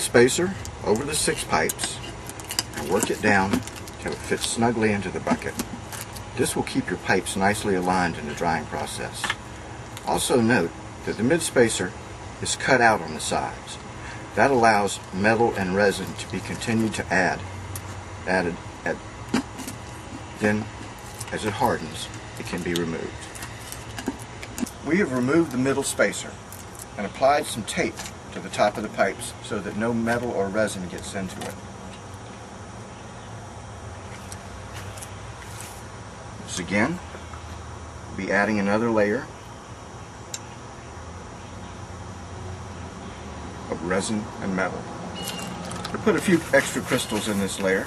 spacer over the 6 pipes and work it down until it fits snugly into the bucket. This will keep your pipes nicely aligned in the drying process. Also note that the mid-spacer is cut out on the sides. That allows metal and resin to be continued to added. Then, as it hardens, it can be removed. We have removed the middle spacer and applied some tape to the top of the pipes so that no metal or resin gets into it. Once again, we'll be adding another layer of resin and metal. I put a few extra crystals in this layer.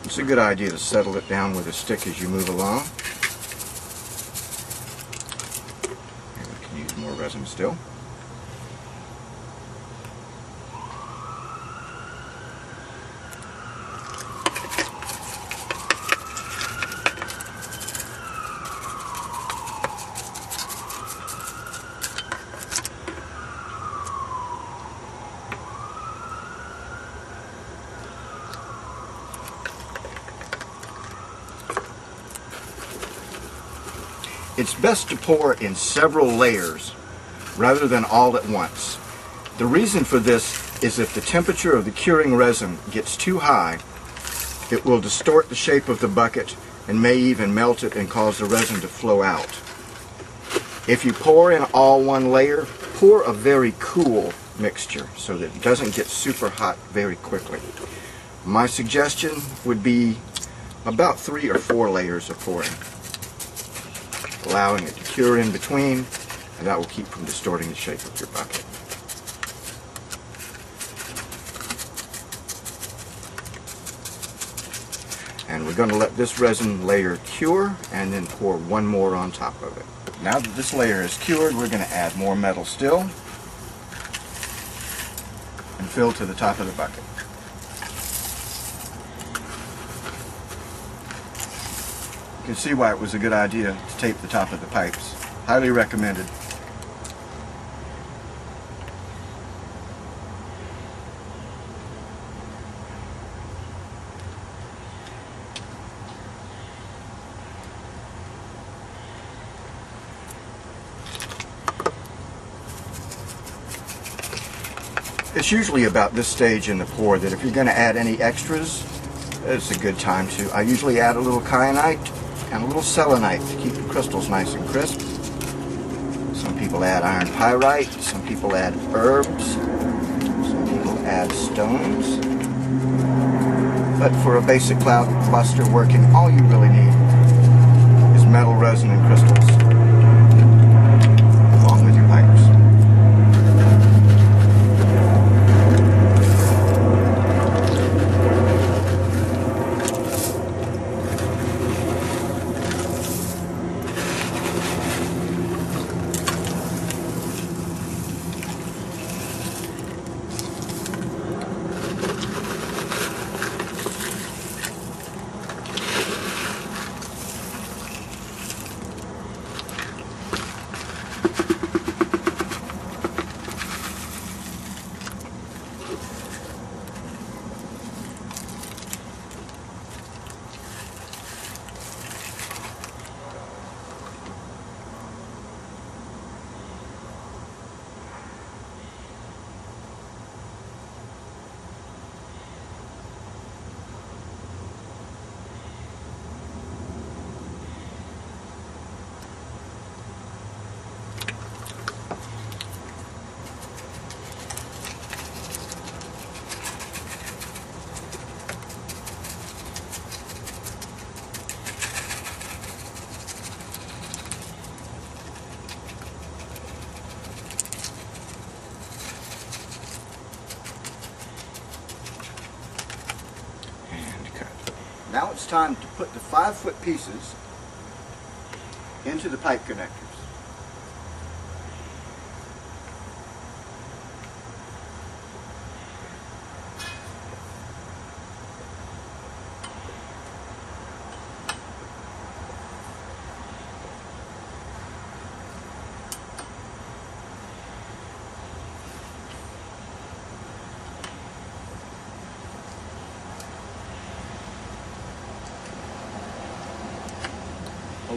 It's a good idea to settle it down with a stick as you move along. And we can use more resin still. It's best to pour in several layers rather than all at once. The reason for this is if the temperature of the curing resin gets too high, it will distort the shape of the bucket and may even melt it and cause the resin to flow out. If you pour in all one layer, pour a very cool mixture so that it doesn't get super hot very quickly. My suggestion would be about 3 or 4 layers of pouring, allowing it to cure in between, and that will keep from distorting the shape of your bucket. And we're going to let this resin layer cure and then pour one more on top of it. Now that this layer is cured, we're going to add more metal still and fill to the top of the bucket. You can see why it was a good idea to tape the top of the pipes. Highly recommended. It's usually about this stage in the pour that if you're going to add any extras, it's a good time to. I usually add a little kyanite and a little selenite to keep the crystals nice and crisp. Some people add iron pyrite, some people add herbs, some people add stones. But for a basic cloud cluster working, all you really need is metal, resin, and crystals, along with your pipes. Now it's time to put the 5-foot pieces into the pipe connectors.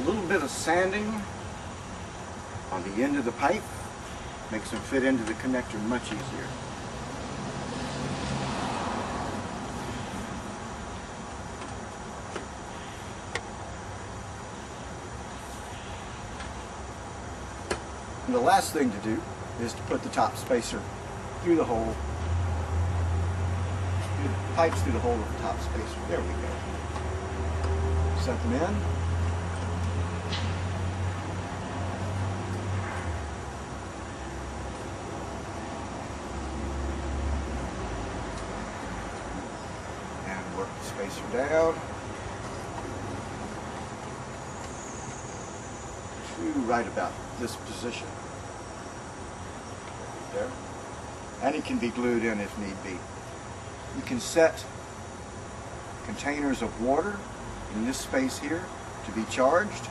little bit of sanding on the end of the pipe makes them fit into the connector much easier. And the last thing to do is to put the top spacer through the hole, pipes through the hole of the top spacer. There we go. Set them in. And work the spacer down to right about this position. There. And it can be glued in if need be. You can set containers of water in this space here to be charged,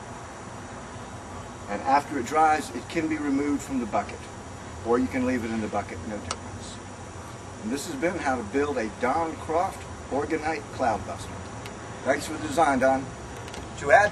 and after it dries it can be removed from the bucket, or you can leave it in the bucket, no difference. And this has been how to build a Don Croft Orgonite Cloudbuster. Thanks for the design, Don. To add